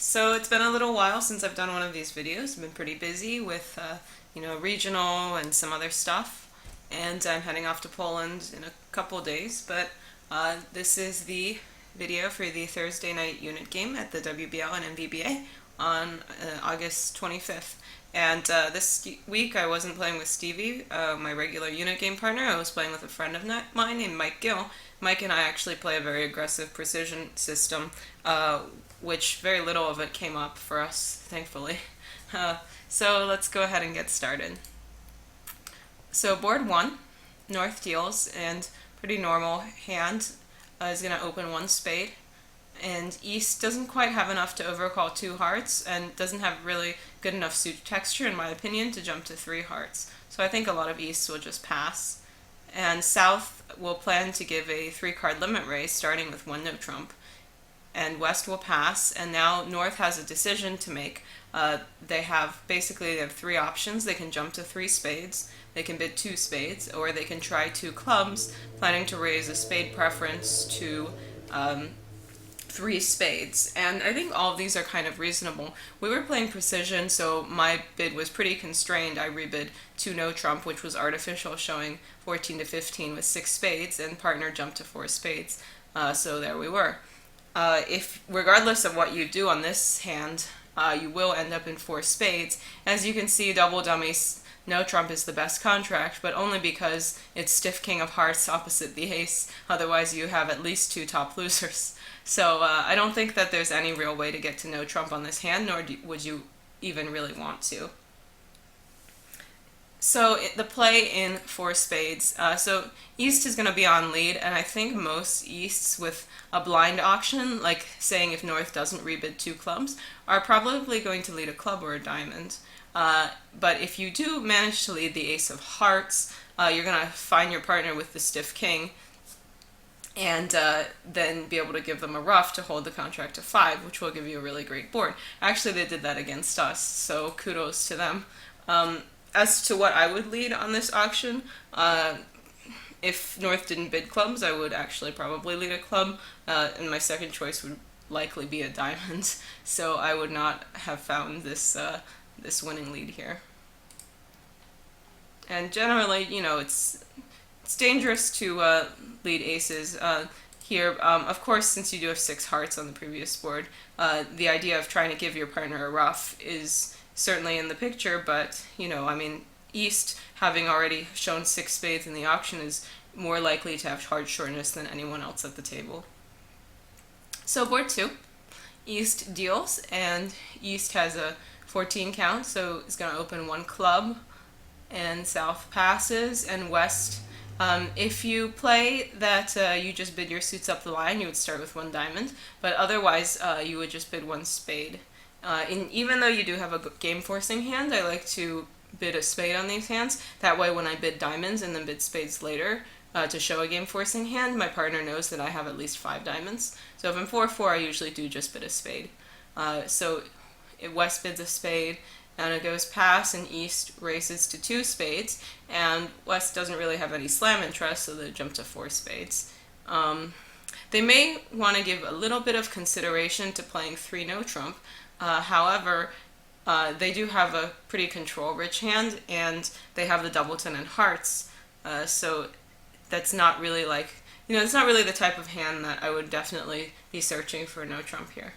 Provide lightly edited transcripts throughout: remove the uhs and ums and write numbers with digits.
So it's been a little while since I've done one of these videos. I've been pretty busy with, regional and some other stuff. And I'm heading off to Poland in a couple days. But this is the video for the Thursday night unit game at the WBL and MVBA on August 25th. And this week I wasn't playing with Stevie, my regular unit game partner. I was playing with a friend of mine named Mike Gill. Mike and I actually play a very aggressive precision system, which very little of it came up for us, thankfully. So let's go ahead and get started. So board 1, North deals, and pretty normal hand is going to open 1 spade. And East doesn't quite have enough to overcall 2 hearts, and doesn't have really good enough suit texture, in my opinion, to jump to 3 hearts. So I think a lot of East will just pass. And South will plan to give a 3-card limit raise, starting with 1 no trump. And West will pass, and now North has a decision to make. They have 3 options. They can jump to 3 spades, they can bid 2 spades, or they can try 2 clubs, planning to raise a spade preference to 3 spades. And I think all of these are kind of reasonable. We were playing precision, so my bid was pretty constrained. I rebid 2 no trump, which was artificial, showing 14 to 15 with 6 spades, and partner jumped to 4 spades. So there we were. If regardless of what you do on this hand, you will end up in 4 spades. As you can see, double dummies, no trump is the best contract, but only because it's stiff king of hearts opposite the ace. Otherwise you have at least 2 top losers. So I don't think that there's any real way to get to no trump on this hand, nor would you even really want to. So the play in 4 spades. So East is going to be on lead, and I think most Easts with a blind auction, like saying if North doesn't rebid 2 clubs, are probably going to lead a club or a diamond. But if you do manage to lead the ace of hearts, you're going to find your partner with the stiff king, and then be able to give them a ruff to hold the contract to 5, which will give you a really great board. Actually, they did that against us, so kudos to them. As to what I would lead on this auction, if North didn't bid clubs, I would actually probably lead a club, and my second choice would likely be a diamond, so I would not have found this winning lead here. And generally, it's dangerous to lead aces here. Of course, since you do have 6 hearts on the previous board, the idea of trying to give your partner a ruff is certainly in the picture, but East, having already shown 6 spades in the auction, is more likely to have hard shortness than anyone else at the table. So board 2, East deals, and East has a 14 count, so it's going to open 1 club, and South passes, and West, if you play that you just bid your suits up the line, you would start with 1 diamond, but otherwise you would just bid 1 spade. Even though you do have a game-forcing hand, I like to bid a spade on these hands. That way when I bid diamonds and then bid spades later to show a game-forcing hand, my partner knows that I have at least 5 diamonds. So if I'm 4-4, I usually do just bid a spade. So West bids a spade, and it goes pass, and East races to 2 spades, and West doesn't really have any slam interest, so they jump to 4 spades. They may want to give a little bit of consideration to playing 3 no trump. However, they do have a pretty control-rich hand, and they have the doubleton and hearts, so that's not really it's not really the type of hand that I would definitely be searching for no trump here.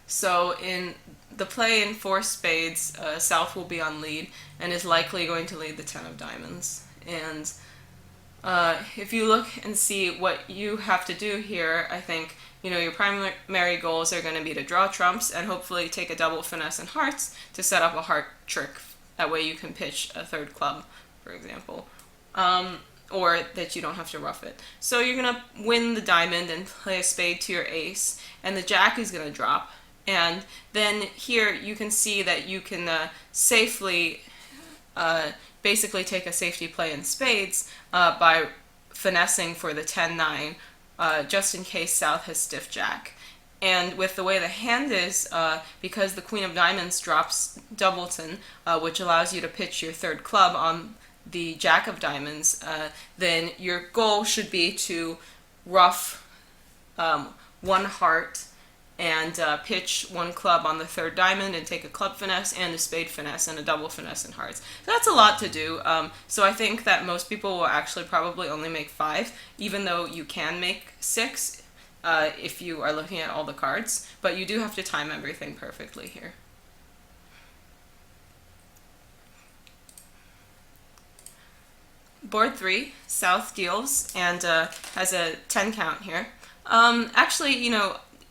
So in the play in 4 spades, South will be on lead, and is likely going to lead the 10 of diamonds. And if you look and see what you have to do here, I think your primary goals are going to be to draw trumps and hopefully take a double finesse and hearts to set up a heart trick. That way you can pitch a 3rd club, for example, or that you don't have to ruff it. So you're going to win the diamond and play a spade to your ace, and the jack is going to drop. And then here you can see that you can safely basically take a safety play in spades by finessing for the 10-9, just in case South has stiff jack. And with the way the hand is, because the Queen of Diamonds drops doubleton, which allows you to pitch your 3rd club on the Jack of Diamonds, then your goal should be to ruff 1 heart and pitch one club on the third diamond and take a club finesse and a spade finesse and a double finesse in hearts. So that's a lot to do. So I think that most people will actually probably only make 5, even though you can make 6 if you are looking at all the cards. But you do have to time everything perfectly here. Board 3, South deals and has a 10 count here. Actually,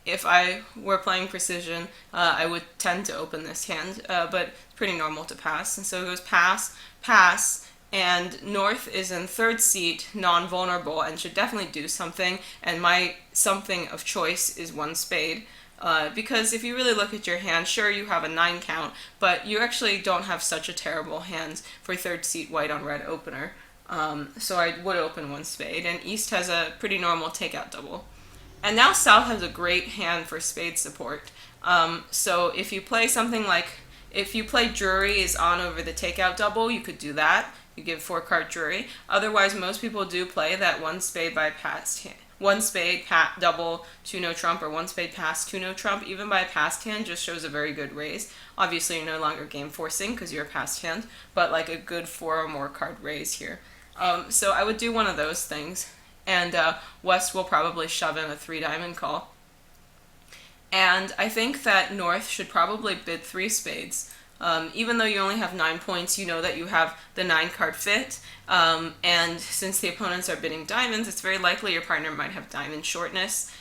if I were playing precision, I would tend to open this hand, but it's pretty normal to pass. And so it goes pass, pass, and North is in third seat, non-vulnerable, and should definitely do something. And my something of choice is 1 spade. Because if you really look at your hand, sure, you have a 9 count, but you actually don't have such a terrible hand for third seat white on red opener. So I would open 1 spade, and East has a pretty normal takeout double. And now South has a great hand for spade support. So if you play something like, if you play Drury is on over the takeout double, you could do that. You give 4-card Drury. Otherwise, most people do play that 1 spade by passed hand. 1 spade, double, 2 no trump, or 1 spade pass, 2 no trump, even by a passed hand, just shows a very good raise. Obviously, you're no longer game forcing because you're a passed hand, but like a good 4 or more card raise here. So I would do one of those things. And West will probably shove in a 3 diamond call. And I think that North should probably bid 3 spades. Even though you only have 9 points, you know that you have the 9 card fit. And since the opponents are bidding diamonds, it's very likely your partner might have diamond shortness,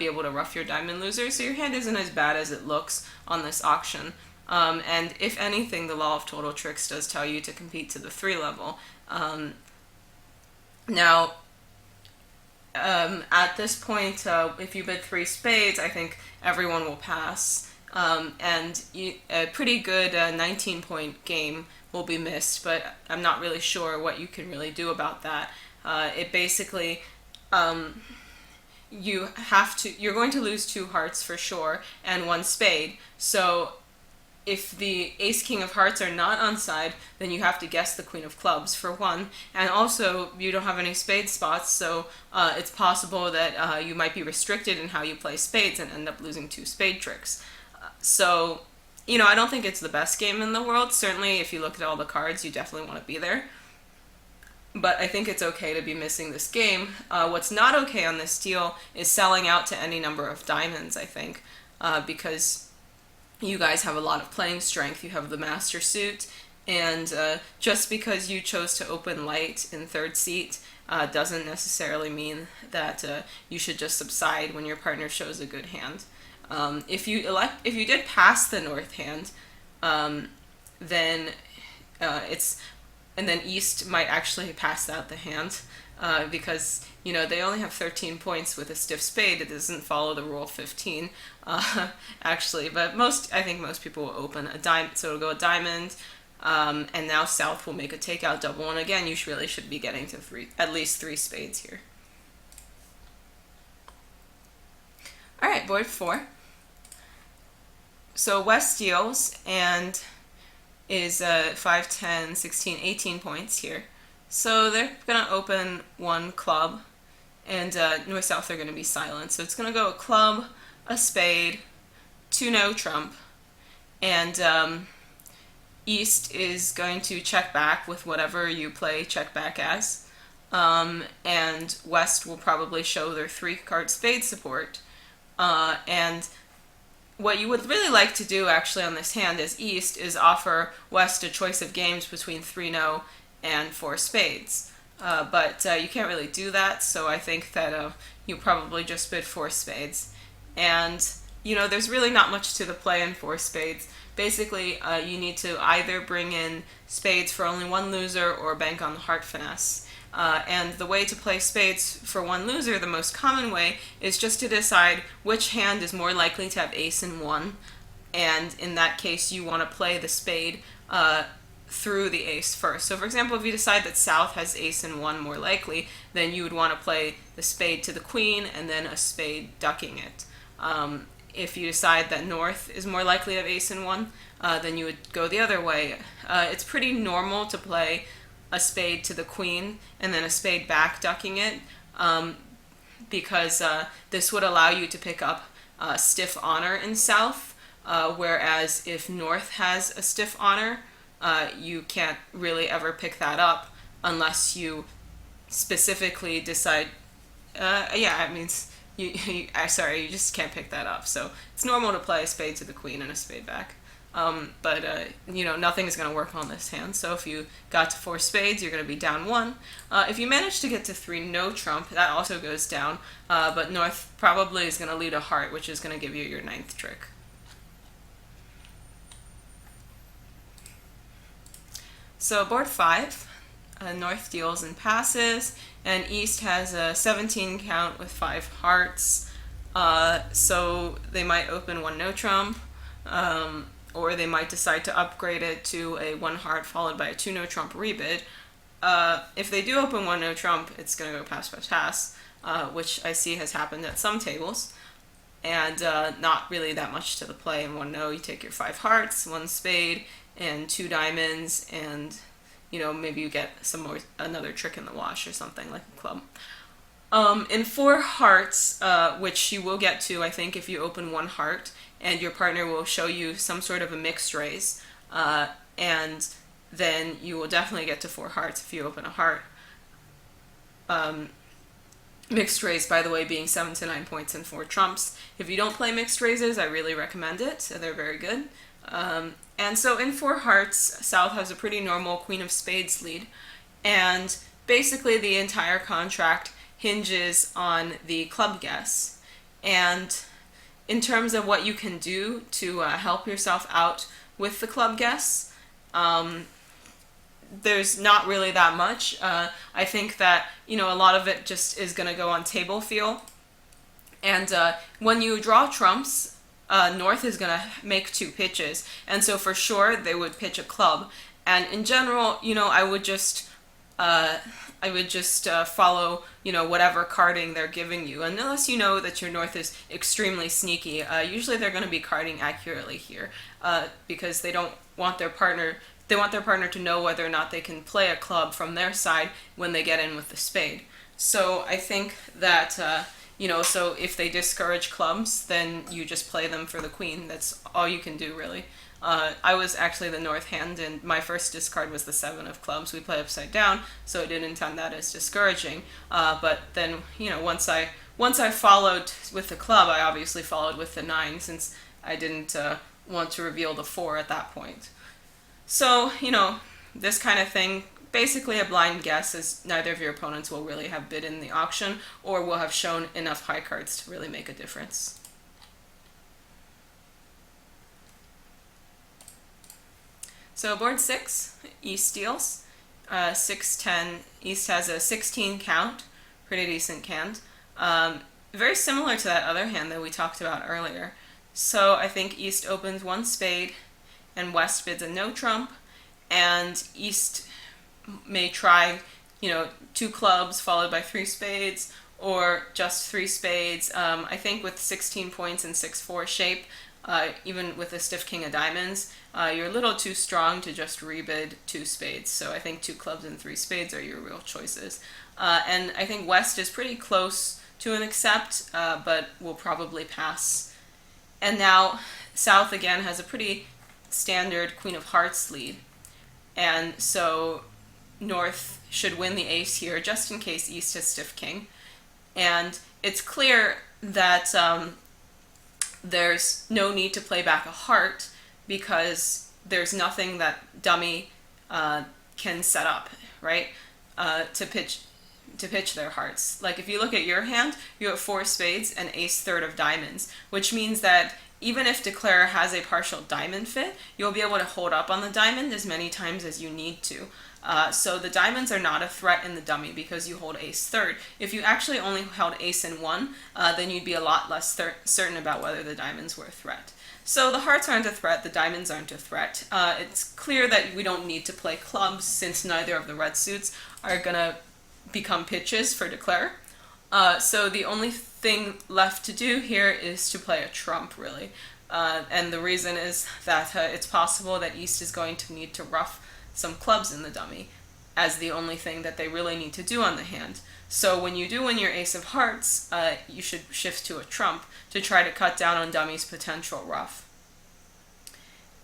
be able to rough your diamond loser. So your hand isn't as bad as it looks on this auction. And if anything, the law of total tricks does tell you to compete to the 3 level. Now, at this point, if you bid 3 spades, I think everyone will pass. And a pretty good 19-point game will be missed, but I'm not really sure what you can really do about that. It basically, you're going to lose 2 hearts for sure, and 1 spade. So if the ace king of hearts are not on side, then you have to guess the queen of clubs for 1. And also, you don't have any spade spots, so it's possible that you might be restricted in how you play spades and end up losing 2 spade tricks. So, I don't think it's the best game in the world. Certainly, if you look at all the cards, you definitely want to be there. But I think it's okay to be missing this game. What's not okay on this deal is selling out to any number of diamonds, I think, because you guys have a lot of playing strength. You have the master suit, and just because you chose to open light in third seat doesn't necessarily mean that you should just subside when your partner shows a good hand. If you did pass the North hand, then then East might actually pass out the hand because they only have 13 points with a stiff spade. It doesn't follow the rule of 15, actually. But I think most people will open a diamond, so it'll go a diamond, and now South will make a takeout double. And again, you really should be getting to at least 3 spades here. All right, board 4. So West deals and is 5, 10, 16, 18 points here. So they're going to open 1 club, and North-South are going to be silent. So it's going to go a club, a spade, 2 no trump, and East is going to check back with whatever you play check back as, and West will probably show their 3-card spade support, and what you would really like to do actually on this hand as East is offer West a choice of games between 3 no and 4 spades. But you can't really do that, so I think that you probably just bid 4 spades. And, there's really not much to the play in 4 spades. Basically, you need to either bring in spades for only 1 loser or bank on the heart finesse. And the way to play spades for 1 loser, the most common way, is just to decide which hand is more likely to have ace in 1. And in that case, you want to play the spade through the ace first. So for example, if you decide that South has ace in 1 more likely, then you would want to play the spade to the queen and then a spade ducking it. If you decide that North is more likely to have ace in 1, then you would go the other way. It's pretty normal to play a spade to the queen and then a spade back ducking it, because this would allow you to pick up stiff honor in South, whereas if North has a stiff honor, you can't really ever pick that up unless you specifically decide. Yeah, it means you just can't pick that up. So it's normal to play a spade to the queen and a spade back. But nothing is going to work on this hand. So if you got to 4 spades, you're going to be down 1. If you manage to get to 3 no trump, that also goes down. But North probably is going to lead a heart, which is going to give you your 9th trick. So board 5, North deals and passes, and East has a 17 count with 5 hearts. So they might open 1 no trump. Or they might decide to upgrade it to a 1 heart followed by a 2 no trump rebid. If they do open 1 no trump, it's going to go pass by pass, which I see has happened at some tables, and not really that much to the play in 1 no. You take your 5 hearts, 1 spade, and 2 diamonds, and maybe you get another trick in the wash or something like a club. In 4 hearts, which you will get to, I think, if you open 1 heart, and your partner will show you some sort of a mixed raise, and then you will definitely get to 4 hearts if you open a heart. Mixed raise, by the way, being 7 to 9 points and 4 trumps. If you don't play mixed raises, I really recommend it. They're very good. And so in 4 hearts, South has a pretty normal queen of spades lead, and basically the entire contract hinges on the club guess. And in terms of what you can do to help yourself out with the club guess, there's not really that much. I think that a lot of it just is going to go on table feel. And when you draw trumps, North is going to make 2 pitches, and so for sure they would pitch a club. And in general, I would just follow, whatever carding they're giving you. And unless you know that your North is extremely sneaky, usually they're going to be carding accurately here, because they don't want their partner. They want their partner to know whether or not they can play a club from their side when they get in with the spade. So I think that so if they discourage clubs, then you just play them for the queen. That's all you can do, really. I was actually the North hand, and my first discard was the 7 of clubs. We play upside down, so I didn't intend that as discouraging. But then, once I followed with the club, I obviously followed with the 9, since I didn't want to reveal the 4 at that point. So, this kind of thing, basically a blind guess, as neither of your opponents will really have bid in the auction, or will have shown enough high cards to really make a difference. So board 6, East deals. 6-10, East has a 16 count, pretty decent hand. Very similar to that other hand that we talked about earlier. So I think East opens 1 spade, and West bids a no trump, and East may try, 2 clubs followed by 3 spades, or just 3 spades. I think with 16 points and 6-4 shape, even with a stiff king of diamonds, you're a little too strong to just rebid 2 spades. So I think 2 clubs and 3 spades are your real choices. And I think West is pretty close to an accept, but will probably pass. And now South again has a pretty standard Queen of Hearts lead. And so North should win the ace here, just in case East has stiff king. And it's clear that there's no need to play back a heart, because there's nothing that dummy can set up, right, to pitch their hearts. Like if you look at your hand, you have 4 spades and ace third of diamonds, which means that even if Declare has a partial diamond fit, you'll be able to hold up on the diamond as many times as you need to. So the diamonds are not a threat in the dummy because you hold ace third. If you actually only held ace in 1, then you'd be a lot less certain about whether the diamonds were a threat. So the hearts aren't a threat, the diamonds aren't a threat. It's clear that we don't need to play clubs, since neither of the red suits are going to become pitches for Declare. So the only thing left to do here is to play a trump, really. And the reason is that it's possible that East is going to need to ruff some clubs in the dummy as the only thing that they really need to do on the hand. So when you do win your ace of hearts, you should shift to a trump to try to cut down on dummy's potential ruff.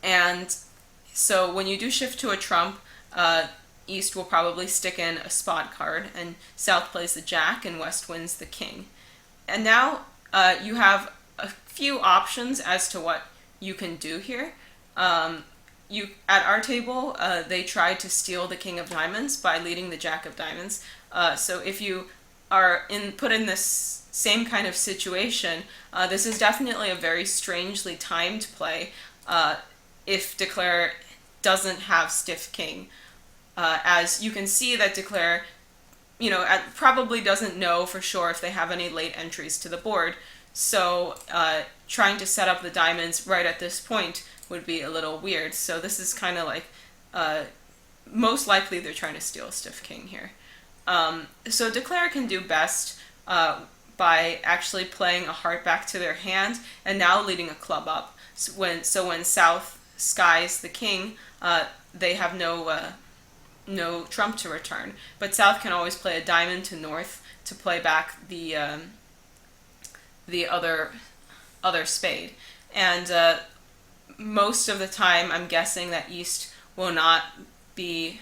And so when you do shift to a trump, East will probably stick in a spot card, and South plays the jack, and West wins the king. And now you have a few options as to what you can do here. At our table, they tried to steal the king of diamonds by leading the jack of diamonds. So if you are put in this same kind of situation, this is definitely a very strangely timed play if Declare doesn't have stiff king. As you can see that Declare, probably doesn't know for sure if they have any late entries to the board. So trying to set up the diamonds right at this point would be a little weird. So this is kind of like, most likely they're trying to steal a stiff king here. So Declare can do best by actually playing a heart back to their hand and now leading a club up. So when South skies the king, they have no trump to return. But South can always play a diamond to North to play back the other spade. And most of the time, I'm guessing that East will not be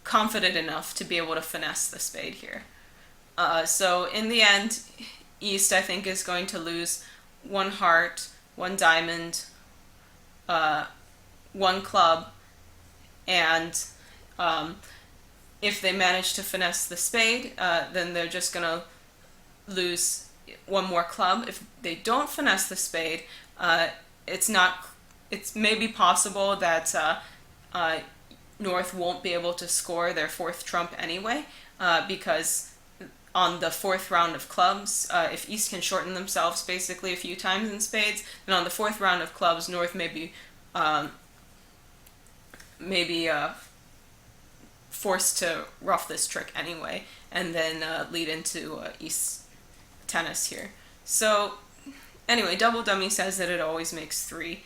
confident enough to be able to finesse the spade here. So in the end, East, I think, is going to lose one heart, one diamond, one club, and if they manage to finesse the spade, then they're just going to lose one more club. If they don't finesse the spade, it's maybe possible that North won't be able to score their fourth trump anyway, because on the fourth round of clubs, if East can shorten themselves basically a few times in spades, then on the fourth round of clubs, North may be forced to ruff this trick anyway, and then lead into East's tennis here. So anyway, Double Dummy says that it always makes 3.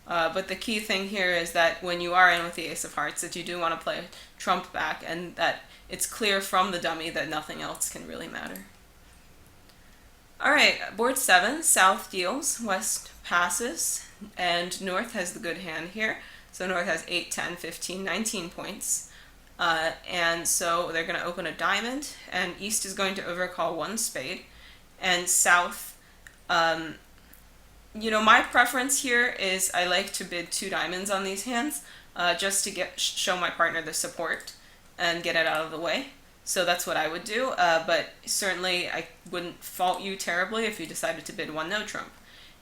But the key thing here is that when you are in with the ace of hearts, that you do want to play trump back, and that it's clear from the dummy that nothing else can really matter. Alright, board 7, South deals, West passes, and North has the good hand here. So North has 8, 10, 15, 19 points. And so they're going to open a diamond, and East is going to overcall one spade. And South, my preference here is I like to bid 2 diamonds on these hands, just to show my partner the support and get it out of the way. So that's what I would do, but certainly I wouldn't fault you terribly if you decided to bid 1 no trump.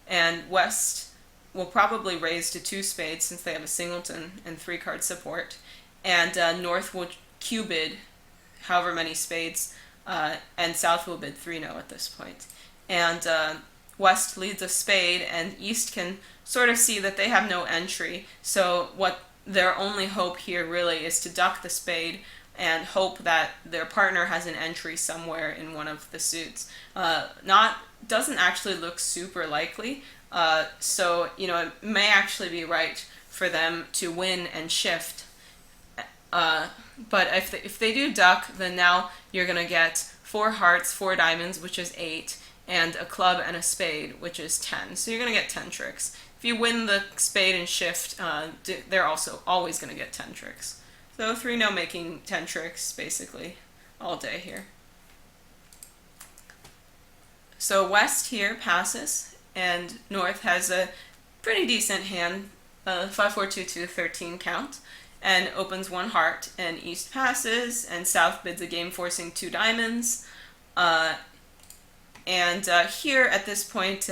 And West will probably raise to 2 spades since they have a singleton and 3 card support, and North will Q bid however many spades, and South will bid 3 no at this point. And West leads a spade, and East can sort of see that they have no entry, so what their only hope here really is to duck the spade and hope that their partner has an entry somewhere in one of the suits. Doesn't actually look super likely, so it may actually be right for them to win and shift. But if they do duck, then now you're going to get 4 hearts, 4 diamonds, which is 8, and a club and a spade, which is 10. So you're going to get 10 tricks. If you win the spade and shift, they're also always going to get 10 tricks. So 3 no making 10 tricks basically all day here. So West here passes, and North has a pretty decent hand, 5, 4, 2, 2, 13 count, and opens 1 heart, and East passes, and South bids a game forcing 2 diamonds. And here at this point,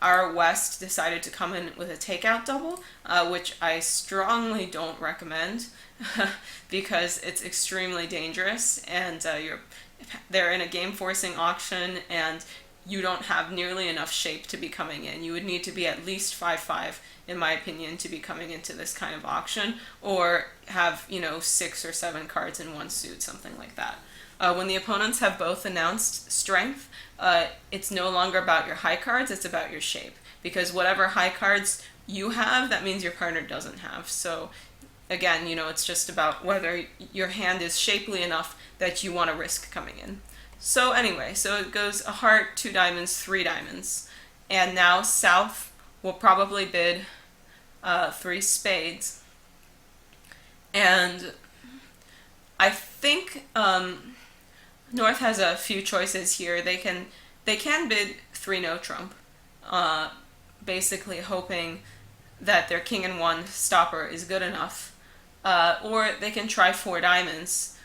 our West decided to come in with a takeout double, which I strongly don't recommend because it's extremely dangerous, and they're in a game forcing auction, and you don't have nearly enough shape to be coming in. You would need to be at least 5-5, in my opinion, to be coming into this kind of auction, or have 6 or 7 cards in one suit, something like that. When the opponents have both announced strength, it's no longer about your high cards, it's about your shape. Because whatever high cards you have, that means your partner doesn't have. So again, it's just about whether your hand is shapely enough that you want to risk coming in. So anyway, so it goes a heart, 2 diamonds, 3 diamonds. And now South will probably bid 3 spades. And I think North has a few choices here. They can bid 3 no trump, basically hoping that their king and 1 stopper is good enough. Or they can try 4 diamonds,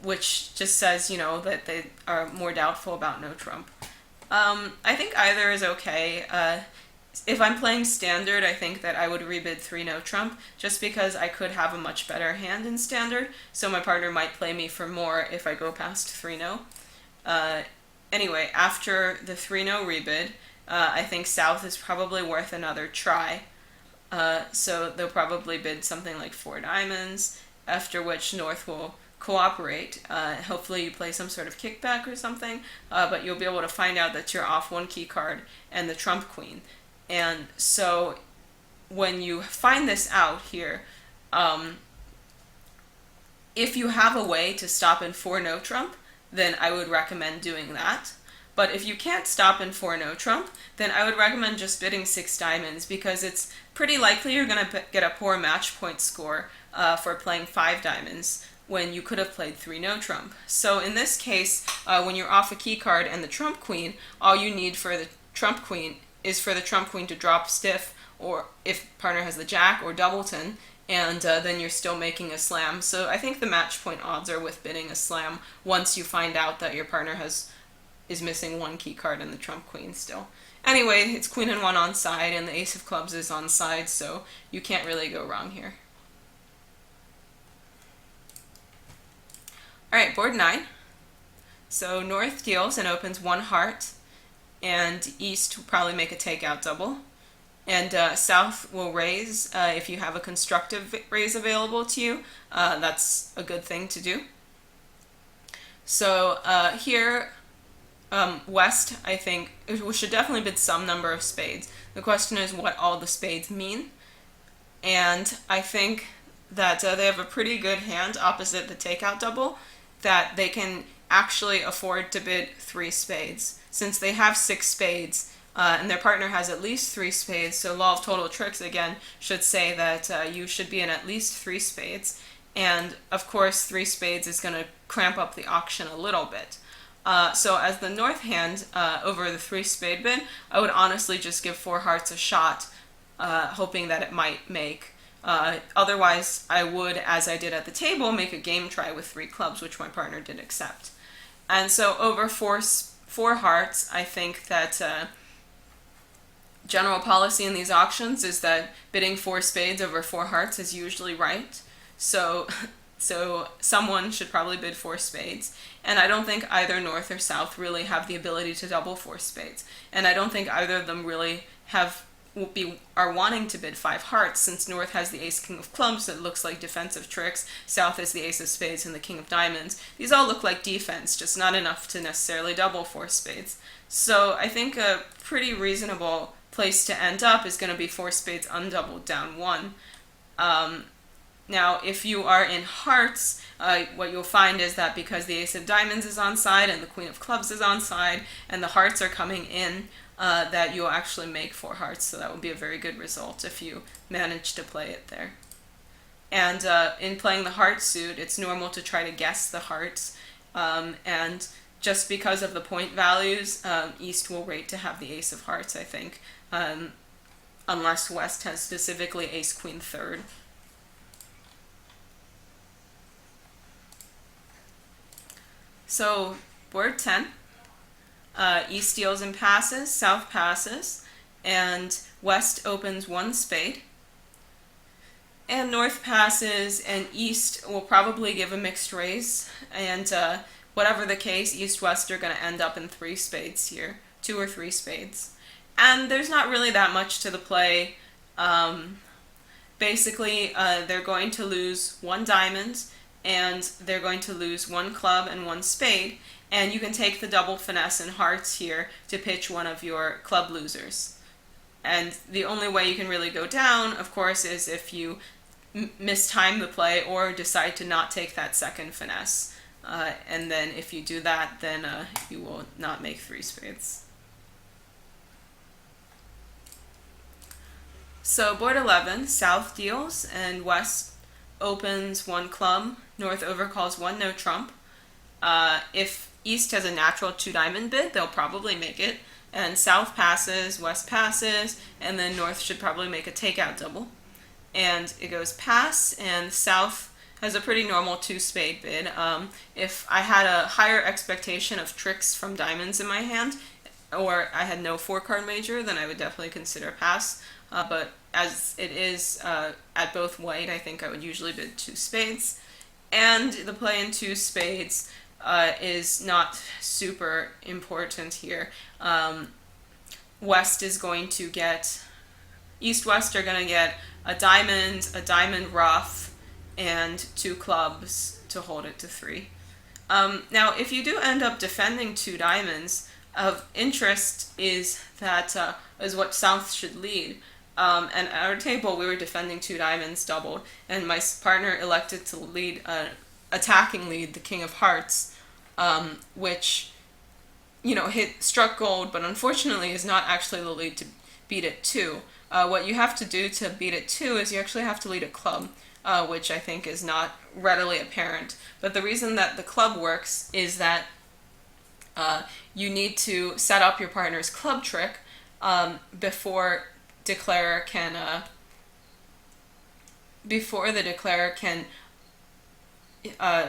which just says, that they are more doubtful about no trump. I think either is okay. If I'm playing standard, I think that I would rebid 3 no trump, just because I could have a much better hand in standard, so my partner might play me for more if I go past 3 no. Anyway, after the 3 no rebid, I think South is probably worth another try. So they'll probably bid something like 4 diamonds, after which North will cooperate. Hopefully you play some sort of kickback or something, but you'll be able to find out that you're off 1 key card and the trump queen. And so when you find this out here, if you have a way to stop in 4 no trump, then I would recommend doing that. But if you can't stop in 4 no trump, then I would recommend just bidding 6 diamonds, because it's pretty likely you're going to get a poor match point score for playing 5 diamonds when you could have played 3 no trump. So in this case, when you're off a key card and the trump queen, all you need for the trump queen is for the trump queen to drop stiff, or if partner has the jack, or doubleton, and then you're still making a slam. So I think the match point odds are with bidding a slam once you find out that your partner is missing 1 key card and the trump queen still. Anyway, it's queen and 1 on side, and the ace of clubs is on side, so you can't really go wrong here. Alright, board 9. So North deals and opens 1 heart, and East will probably make a takeout double. And South will raise if you have a constructive raise available to you. That's a good thing to do. So here, West, I think, we should definitely bid some number of spades. The question is what all the spades mean. And I think that they have a pretty good hand opposite the takeout double, that they can actually afford to bid 3 spades. Since they have 6 spades, and their partner has at least 3 spades, so law of total tricks again should say that you should be in at least 3 spades. And of course 3 spades is going to cramp up the auction a little bit. So as the North hand over the 3 spade bid, I would honestly just give 4 hearts a shot, hoping that it might make. Otherwise, I would, as I did at the table, make a game try with 3 clubs, which my partner did accept. And so over 4 hearts, I think that general policy in these auctions is that bidding 4 spades over 4 hearts is usually right. So someone should probably bid 4 spades. And I don't think either North or South really have the ability to double 4 spades. And I don't think either of them really are wanting to bid 5 hearts, since North has the ace king of clubs that looks like defensive tricks, South has the ace of spades and the king of diamonds. These all look like defense, just not enough to necessarily double 4 spades. So I think a pretty reasonable place to end up is going to be 4 spades undoubled down 1. Now, if you are in hearts, what you'll find is that because the ace of diamonds is on side and the queen of clubs is on side and the hearts are coming in, that you'll actually make 4 hearts, so that would be a very good result if you manage to play it there. And in playing the heart suit, it's normal to try to guess the hearts, and just because of the point values, East will rate to have the ace of hearts, I think, unless West has specifically ace queen third. So board 10. East deals and passes, South passes, and West opens 1 spade. And North passes, and East will probably give a mixed raise. And whatever the case, East-West are going to end up in 3 spades here, 2 or 3 spades. And there's not really that much to the play. Basically, they're going to lose 1 diamond, and they're going to lose 1 club and 1 spade. And you can take the double finesse and hearts here to pitch one of your club losers. And the only way you can really go down, of course, is if you mistime the play or decide to not take that second finesse. And then if you do that, then you will not make three spades. So board 11, South deals and West opens one club. North overcalls one no trump. If East has a natural two diamond bid, they'll probably make it. And South passes, West passes, and then North should probably make a takeout double. And it goes pass, and South has a pretty normal two spade bid. If I had a higher expectation of tricks from diamonds in my hand, or I had no 4-card major, then I would definitely consider pass. But as it is at both white, I think I would usually bid two spades. And the play in two spades is not super important here. West is going to get, East-West are going to get a diamond rough, and two clubs to hold it to 3. Now, if you do end up defending two diamonds, of interest is that is what South should lead. And at our table, we were defending two diamonds doubled, and my partner elected to lead attacking lead, the King of Hearts, which, struck gold, but unfortunately is not actually the lead to beat it 2. What you have to do to beat it 2 is you actually have to lead a club, which I think is not readily apparent. But the reason that the club works is that you need to set up your partner's club trick before the declarer can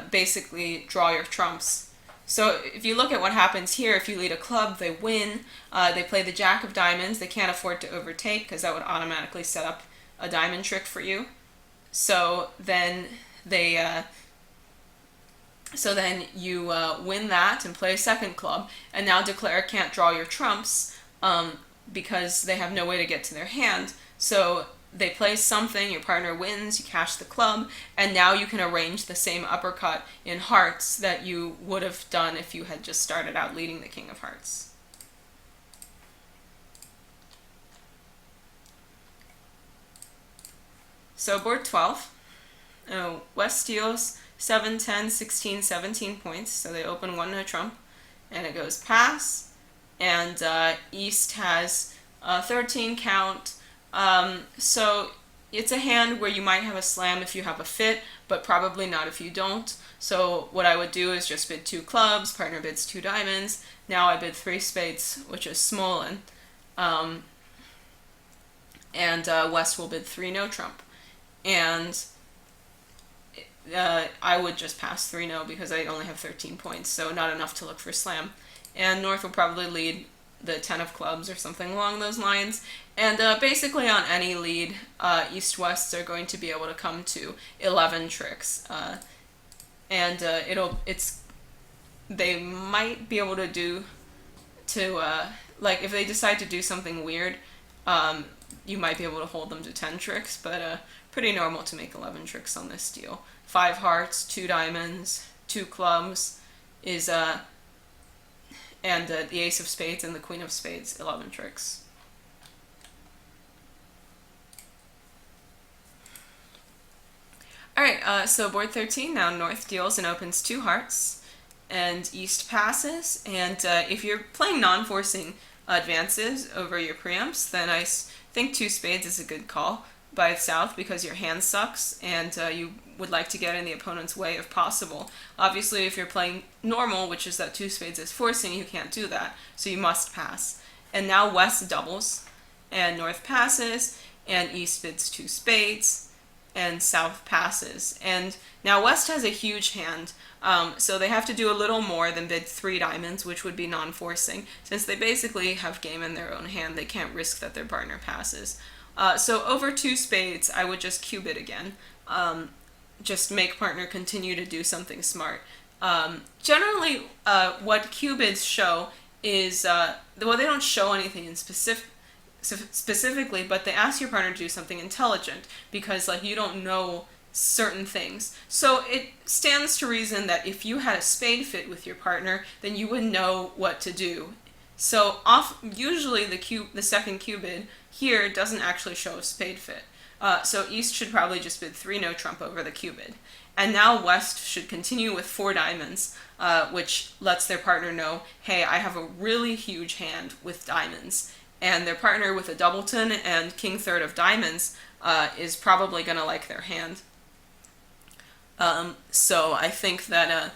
basically draw your trumps. So if you look at what happens here, if you lead a club, they win. They play the jack of diamonds. They can't afford to overtake because that would automatically set up a diamond trick for you. So then you win that and play a second club, and now declarer can't draw your trumps because they have no way to get to their hand. So they play something, your partner wins, you cash the club, and now you can arrange the same uppercut in hearts that you would have done if you had just started out leading the King of Hearts. So board 12, West steals 7, 10, 16, 17 points, so they open one no trump, and it goes pass, and East has 13 count. So it's a hand where you might have a slam if you have a fit, but probably not if you don't. So what I would do is just bid two clubs, partner bids two diamonds. Now I bid three spades, which is smollen. And West will bid three no trump. And I would just pass 3 no because I only have 13 points, so not enough to look for slam. And North will probably lead the 10 of clubs or something along those lines. And basically on any lead, East-West are going to be able to come to 11 tricks. They might be able to if they decide to do something weird, you might be able to hold them to 10 tricks, but pretty normal to make 11 tricks on this deal. 5 hearts, 2 diamonds, 2 clubs is and the Ace of Spades and the Queen of Spades, 11 tricks. Alright, so board 13, now North deals and opens 2 hearts, and East passes, and if you're playing non-forcing advances over your preempts, then I think 2 spades is a good call by South because your hand sucks and you would like to get in the opponent's way if possible. Obviously, if you're playing normal, which is that 2 spades is forcing, you can't do that, so you must pass. And now West doubles, and North passes, and East bids 2 spades, and South passes. And now West has a huge hand, so they have to do a little more than bid 3 diamonds, which would be non-forcing. Since they basically have game in their own hand, they can't risk that their partner passes. So over 2 spades, I would just cube it again. Just make partner continue to do something smart. Generally, what cubids show is, they don't show anything in specifically, but they ask your partner to do something intelligent because you don't know certain things. So it stands to reason that if you had a spade fit with your partner, then you would know what to do. So usually the second cubid here doesn't actually show a spade fit. So East should probably just bid 3 no trump over the cupid. And now West should continue with 4 diamonds, which lets their partner know, hey, I have a really huge hand with diamonds. And their partner with a doubleton and king third of diamonds is probably going to like their hand. So I think that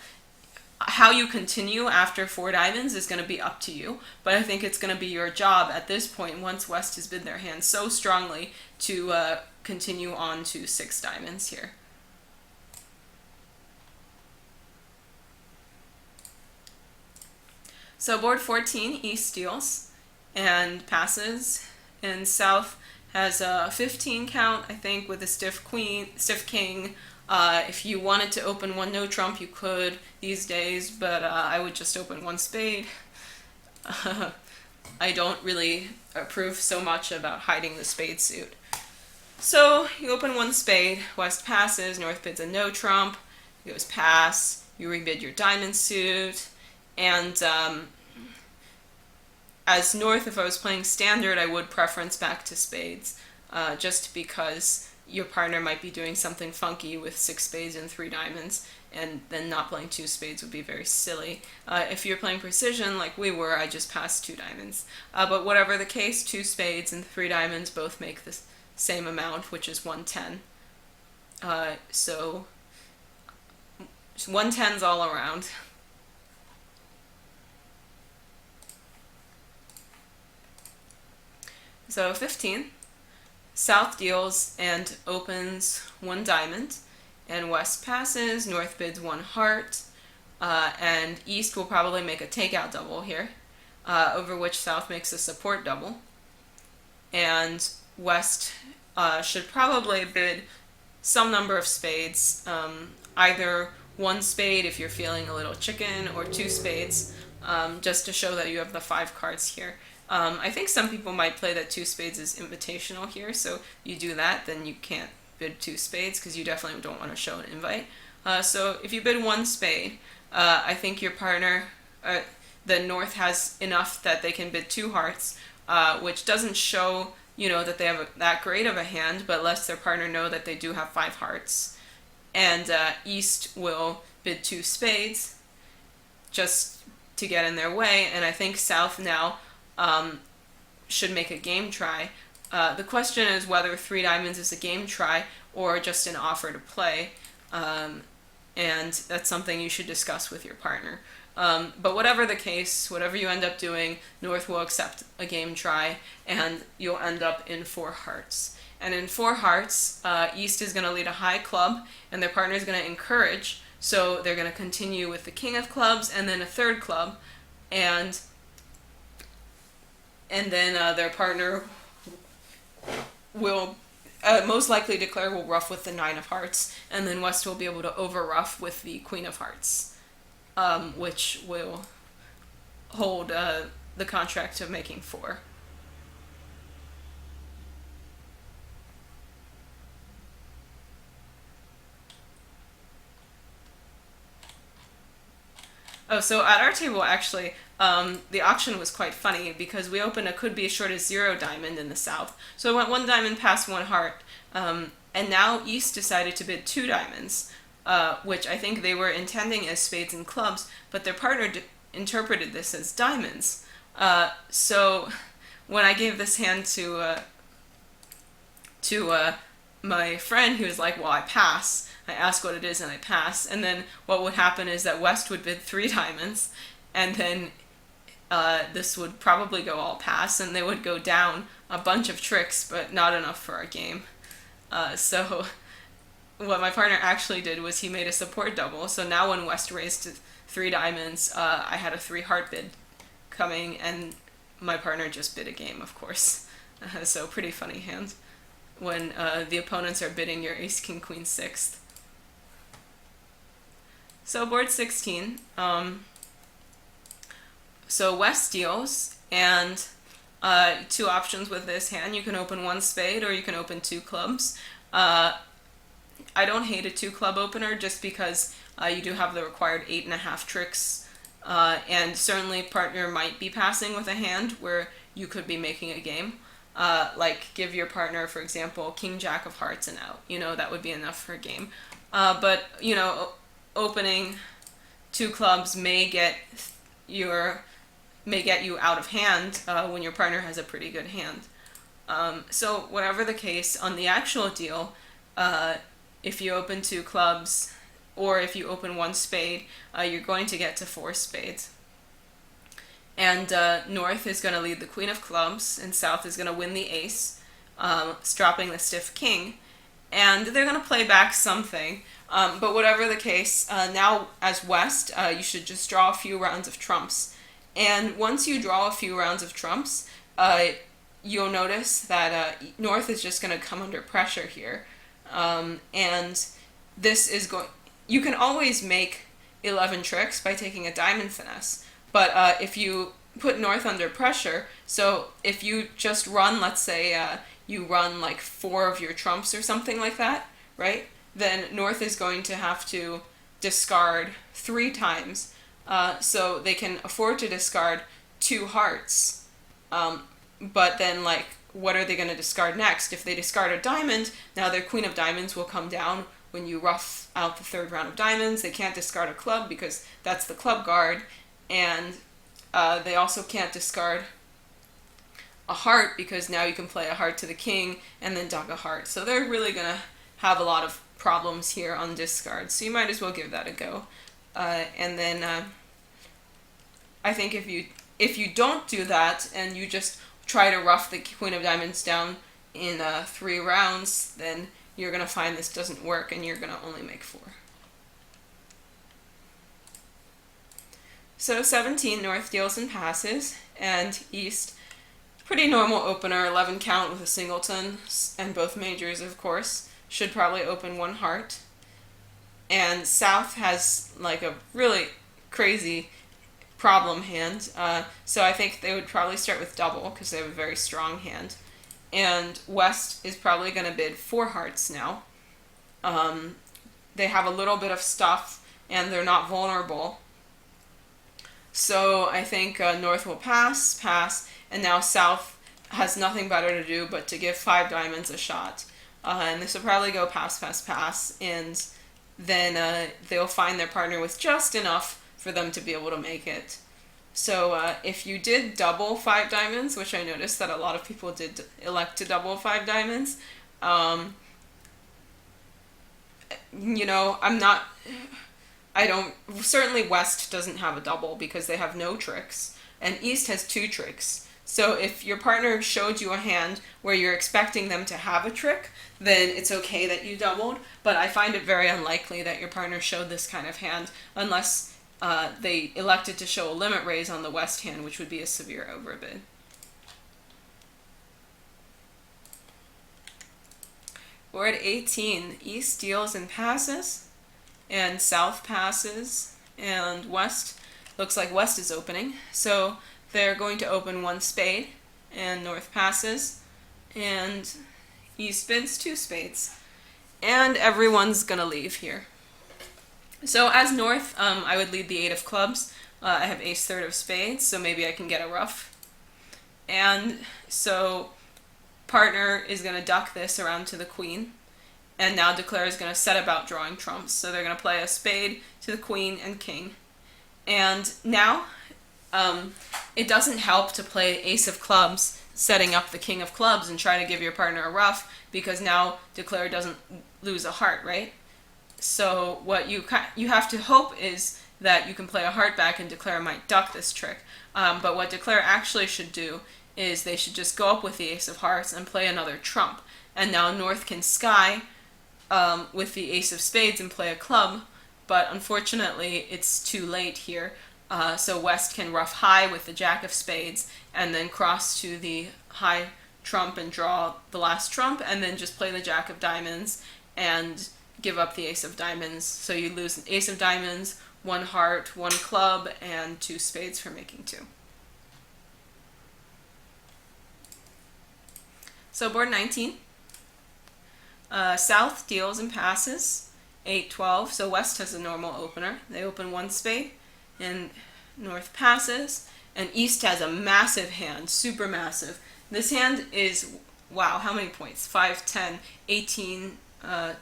how you continue after 4 diamonds is going to be up to you, but I think it's going to be your job at this point, once West has bid their hand so strongly, to continue on to 6 diamonds here. So board 14, East steals and passes, and South has a 15 count, I think, with a stiff queen, stiff king. If you wanted to open 1 no trump, you could these days, but I would just open 1 spade. I don't really approve so much about hiding the spade suit. So you open 1 spade, West passes, North bids a no trump, it goes pass, you rebid your diamond suit, and as North, if I was playing standard, I would preference back to spades, just because your partner might be doing something funky with 6 spades and 3 diamonds, and then not playing 2 spades would be very silly. If you're playing precision like we were, I just passed 2 diamonds. But whatever the case, 2 spades and 3 diamonds both make the same amount, which is 110. So 110's all around. So 15, South deals and opens 1 diamond, and West passes, North bids 1 heart, and East will probably make a takeout double here, over which South makes a support double, and West should probably bid some number of spades, either 1 spade if you're feeling a little chicken, or 2 spades, just to show that you have the 5 cards here. I think some people might play that 2 spades is invitational here, so you do that, then you can't bid 2 spades because you definitely don't want to show an invite. So if you bid 1 spade, I think your partner, the North has enough that they can bid 2 hearts, which doesn't show, that they have that great of a hand, but lets their partner know that they do have 5 hearts. And East will bid 2 spades just to get in their way, and I think South now should make a game try. The question is whether 3 diamonds is a game try or just an offer to play, and that's something you should discuss with your partner. But whatever the case, whatever you end up doing, North will accept a game try, and you'll end up in 4 hearts. And in 4 hearts, East is going to lead a high club, and their partner is going to encourage, so they're going to continue with the king of clubs, and then a 3rd club, and then their partner will most likely declare will ruff with the 9 of hearts, and then West will be able to over ruff with the queen of hearts, which will hold the contract of making 4. Oh, so at our table, actually, the auction was quite funny because we opened a could be as short as 0 diamond in the South. So it went 1 diamond past 1 heart, and now East decided to bid 2 diamonds, which I think they were intending as spades and clubs, but their partner interpreted this as diamonds. So when I gave this hand to my friend, he was like, well, I pass. I ask what it is and I pass, and then what would happen is that West would bid 3 diamonds, and then this would probably go all pass, and they would go down a bunch of tricks, but not enough for our game. So what my partner actually did was he made a support double, so now when West raised to 3 diamonds, I had a 3 heart bid coming, and my partner just bid a game, of course. So pretty funny hand when the opponents are bidding your ace, king, queen, 6th. So board 16, so West deals, and 2 options with this hand. You can open 1 spade or you can open 2 clubs. I don't hate a 2 club opener just because you do have the required 8.5 tricks, and certainly partner might be passing with a hand where you could be making a game. Like give your partner, for example, King Jack of Hearts and out. That would be enough for a game. But opening two clubs your may get you out of hand when your partner has a pretty good hand. So whatever the case, on the actual deal, if you open two clubs or if you open one spade, you're going to get to four spades. And North is going to lead the Queen of Clubs, and South is going to win the Ace, dropping the stiff King. And they're going to play back something. But whatever the case, now as West, you should just draw a few rounds of trumps. And once you draw a few rounds of trumps, you'll notice that North is just going to come under pressure here. And this is going... You can always make 11 tricks by taking a diamond finesse. But if you put North under pressure, so if you just run, let's say you run like 4 of your trumps or something like that, right? Then North is going to have to discard 3 times. So they can afford to discard 2 hearts. But then, like, what are they going to discard next? If they discard a diamond, now their Queen of Diamonds will come down when you rough out the 3rd round of diamonds. They can't discard a club because that's the club guard. And they also can't discard a heart because now you can play a heart to the king and then duck a heart. So they're really going to have a lot of problems here on discards. So you might as well give that a go. And then I think if you don't do that and you just try to rough the Queen of Diamonds down in 3 rounds, then you're going to find this doesn't work and you're going to only make 4. So 17, North deals and passes, and East, pretty normal opener, 11 count with a singleton, and both majors, of course, should probably open 1 heart. And South has like a really crazy problem hand, so I think they would probably start with double because they have a very strong hand. And West is probably going to bid 4 hearts now. They have a little bit of stuff, and they're not vulnerable. So I think North will pass, and now South has nothing better to do but to give 5 diamonds a shot. And this will probably go pass, and then they'll find their partner with just enough for them to be able to make it. So if you did double 5 diamonds, which I noticed that a lot of people did elect to double 5 diamonds, certainly West doesn't have a double because they have no tricks, and East has 2 tricks. So if your partner showed you a hand where you're expecting them to have a trick, then it's okay that you doubled, but I find it very unlikely that your partner showed this kind of hand unless they elected to show a limit raise on the West hand, which would be a severe overbid. We're at 18. East deals and passes, and South passes, and West, looks like West is opening. So they're going to open 1 spade, and North passes, and East bids 2 spades. And everyone's going to leave here. So as North, I would lead the 8 of clubs. I have ace 3rd of spades, so maybe I can get a ruff. And so partner is going to duck this around to the queen. And now Declare is going to set about drawing trumps. So they're going to play a spade to the queen and king. And now it doesn't help to play ace of clubs, setting up the king of clubs and try to give your partner a ruff, because now Declare doesn't lose a heart, right? So what you have to hope is that you can play a heart back and Declare might duck this trick. But what Declare actually should do is they should just go up with the ace of hearts and play another trump. And now North can sky with the ace of spades and play a club, but unfortunately it's too late here. So West can ruff high with the jack of spades and then cross to the high trump and draw the last trump, and then just play the jack of diamonds and give up the ace of diamonds. So you lose an ace of diamonds, 1 heart, 1 club, and 2 spades for making 2. So board 19. South deals and passes, 8-12. So West has a normal opener. They open 1 spade, and North passes. And East has a massive hand, super massive. This hand is, wow, how many points? 5, 10, 18,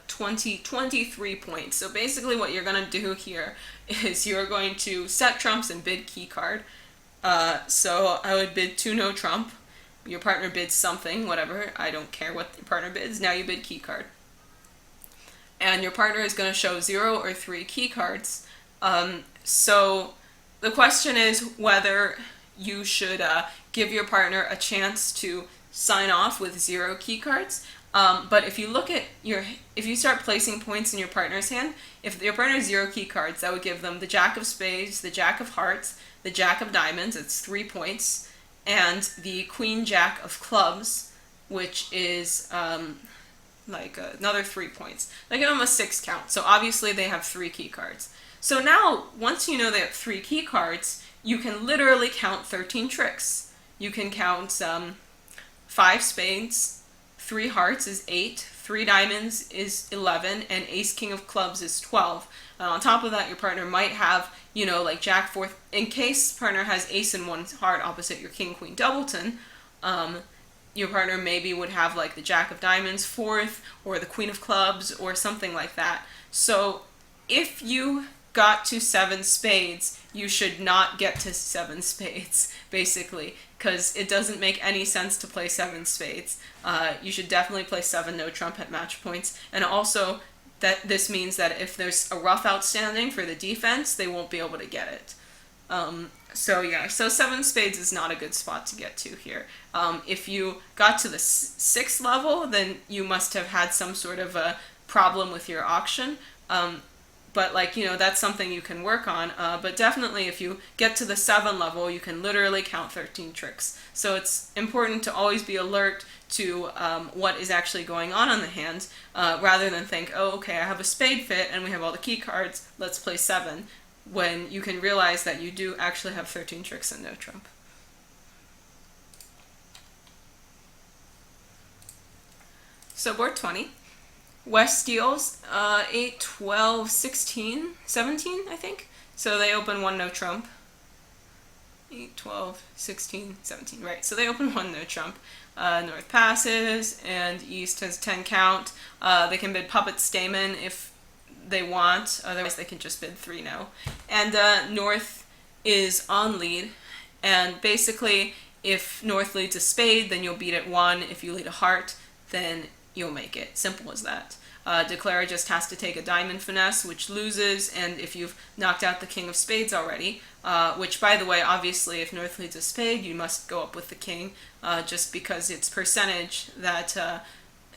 20, 23 points. So basically what you're going to do here is you're going to set trumps and bid key card. So I would bid 2 no trump. Your partner bids something, whatever. I don't care what your partner bids. Now you bid key card. And your partner is going to show 0 or 3 key cards. So the question is whether you should give your partner a chance to sign off with 0 key cards. But if you look at if you start placing points in your partner's hand, if your partner has 0 key cards, that would give them the Jack of Spades, the Jack of Hearts, the Jack of Diamonds, it's 3 points, and the Queen Jack of Clubs, which is like another 3 points. They get almost 6 count. So obviously they have 3 key cards. So now, once you know they have 3 key cards, you can literally count 13 tricks. You can count 5 spades, 3 hearts is 8, 3 diamonds is 11, and ace king of clubs is 12. On top of that, your partner might have, like Jack fourth. In case partner has ace and 1 heart opposite your king queen doubleton, your partner maybe would have like the Jack of Diamonds fourth, or the Queen of Clubs, or something like that. So if you got to 7 spades, you should not get to 7 spades, basically, because it doesn't make any sense to play 7 spades. You should definitely play 7 no trump at match points, and also that this means that if there's a ruff outstanding for the defense, they won't be able to get it. So 7 spades is not a good spot to get to here. If you got to the 6th level, then you must have had some sort of a problem with your auction. But that's something you can work on. But definitely if you get to the 7 level, you can literally count 13 tricks. So it's important to always be alert to what is actually going on the hand, rather than think, oh, okay, I have a spade fit and we have all the key cards, let's play 7, when you can realize that you do actually have 13 tricks and no trump. So board 20. West deals 8, 12, 16, 17, I think. So they open 1 no trump. 8, 12, 16, 17. Right, so they open 1 no trump. North passes, and East has 10 count. They can bid puppet stamen if they want, otherwise they can just bid 3 no. And North is on lead, and basically if North leads a spade, then you'll beat it 1. If you lead a heart, then you'll make it. Simple as that. Declara just has to take a diamond finesse, which loses, and if you've knocked out the king of spades already, which, by the way, obviously if North leads a spade, you must go up with the king, just because it's percentage that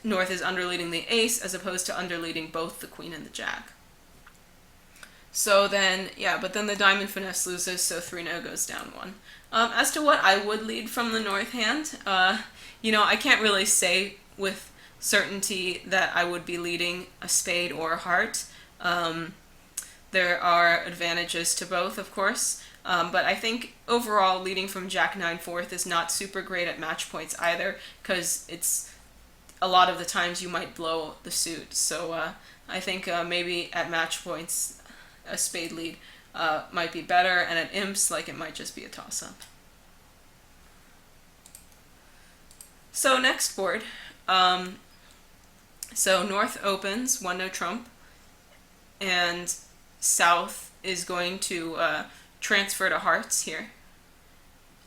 North is underleading the ace as opposed to underleading both the queen and the jack. So then, but then the diamond finesse loses, so 3 no goes down 1. As to what I would lead from the North hand, I can't really say with certainty that I would be leading a spade or a heart. There are advantages to both, of course, but I think overall leading from Jack 9 4th is not super great at match points either, because it's a lot of the times you might blow the suit. So I think maybe at match points a spade lead might be better, and at imps, it might just be a toss-up. So next board. So North opens 1 no trump, and South is going to transfer to hearts here.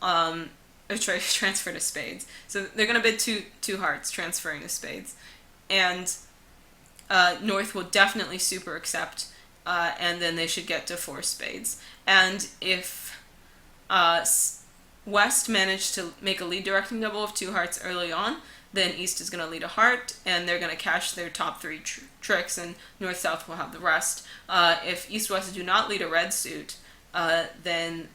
Or transfer to spades. So they're going to bid two hearts, transferring to spades. And North will definitely super accept, and then they should get to 4 spades. And if West managed to make a lead directing double of 2 hearts early on, then East is going to lead a heart, and they're going to cash their top 3 tricks, and North-South will have the rest. If East-West do not lead a red suit, then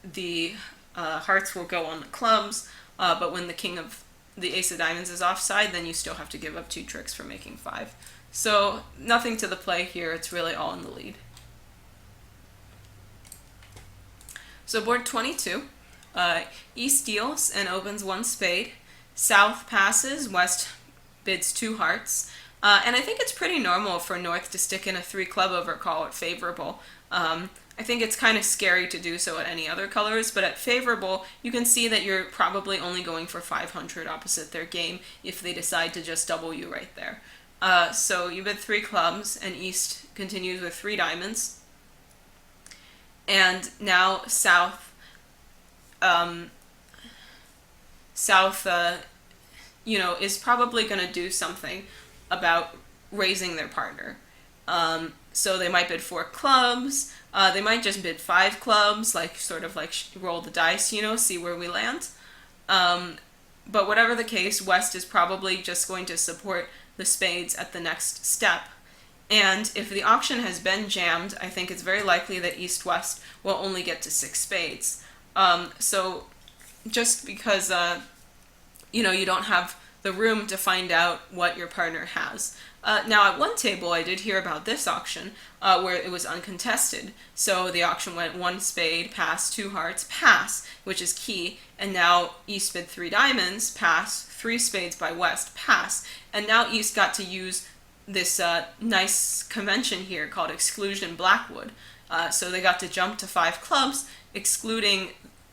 the hearts will go on the clubs, but when the ace of diamonds is offside, then you still have to give up 2 tricks for making 5. So nothing to the play here, it's really all in the lead. So board 22, East deals and opens 1 spade. South passes, West bids 2 hearts. And I think it's pretty normal for North to stick in a 3 club over call at favorable. I think it's kind of scary to do so at any other colors, but at favorable, you can see that you're probably only going for 500 opposite their game if they decide to just double you right there. So you bid 3 clubs, and East continues with 3 diamonds. And now South, is probably going to do something about raising their partner. So they might bid 4 clubs. They might just bid 5 clubs, sort of like roll the dice, see where we land. But whatever the case, West is probably just going to support the spades at the next step. And if the auction has been jammed, I think it's very likely that East-West will only get to 6 spades. So just because, you don't have the room to find out what your partner has. Now, at one table, I did hear about this auction where it was uncontested. So the auction went 1 spade, pass, 2 hearts, pass, which is key. And now East bid 3 diamonds, pass, 3 spades by West, pass. And now East got to use this nice convention here called exclusion Blackwood. So they got to jump to 5 clubs,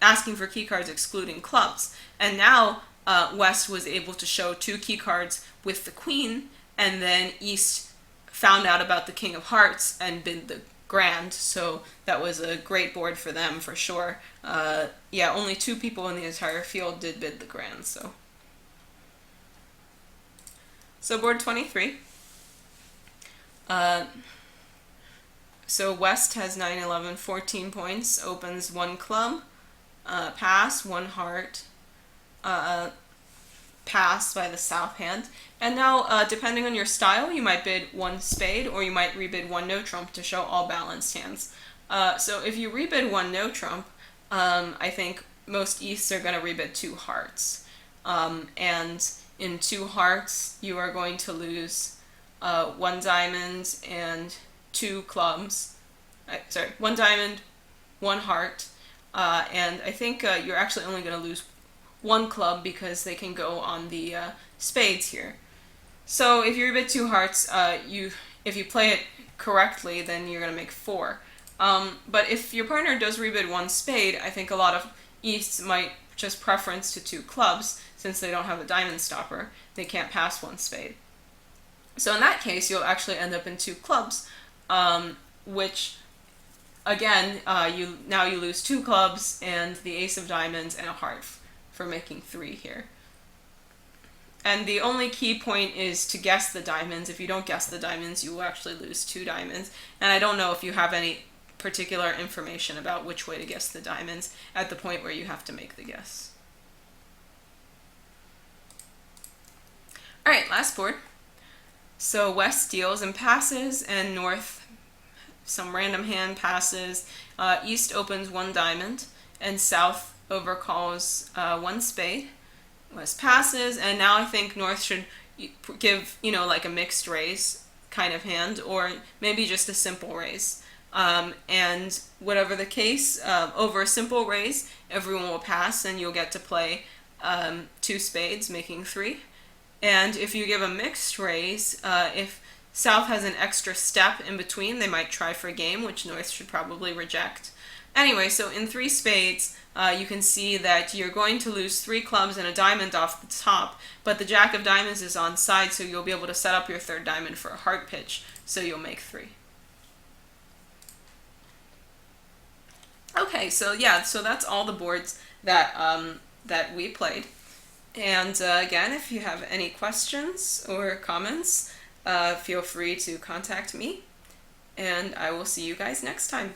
asking for key cards excluding clubs. And now West was able to show 2 key cards with the queen, and then East found out about the king of hearts and bid the grand, so that was a great board for them for sure. Only 2 people in the entire field did bid the grand, so board 23. So West has 9, 11, 14 points, opens 1 club, pass, 1 heart, pass by the south hand. And now, depending on your style, you might bid 1 spade, or you might rebid 1 no trump to show all balanced hands. So if you rebid 1 no trump, I think most Easts are going to rebid 2 hearts. And in 2 hearts, you are going to lose 1 diamond and 2 clubs. 1 diamond, 1 heart, and I think you're actually only going to lose 1 club because they can go on the spades here. So if you rebid 2 hearts, if you play it correctly, then you're going to make 4. But if your partner does rebid 1 spade, I think a lot of Easts might just preference to 2 clubs since they don't have a diamond stopper. They can't pass 1 spade. So in that case, you'll actually end up in 2 clubs, which, again, you lose 2 clubs and the ace of diamonds and a heart for making 3 here. And the only key point is to guess the diamonds. If you don't guess the diamonds, you will actually lose 2 diamonds. And I don't know if you have any particular information about which way to guess the diamonds at the point where you have to make the guess. Alright, last board. So West deals and passes, and North, some random hand, passes. East opens 1 diamond, and South overcalls 1 spade. West passes, and now I think North should give, like a mixed raise kind of hand, or maybe just a simple raise. And whatever the case, over a simple raise, everyone will pass, and you'll get to play 2 spades, making 3. And if you give a mixed raise, if South has an extra step in between, they might try for game, which North should probably reject. Anyway, so in 3 spades, you can see that you're going to lose 3 clubs and a diamond off the top, but the jack of diamonds is on side, so you'll be able to set up your 3rd diamond for a heart pitch, so you'll make 3. Okay, so that's all the boards that we played. And again, if you have any questions or comments, feel free to contact me, and I will see you guys next time.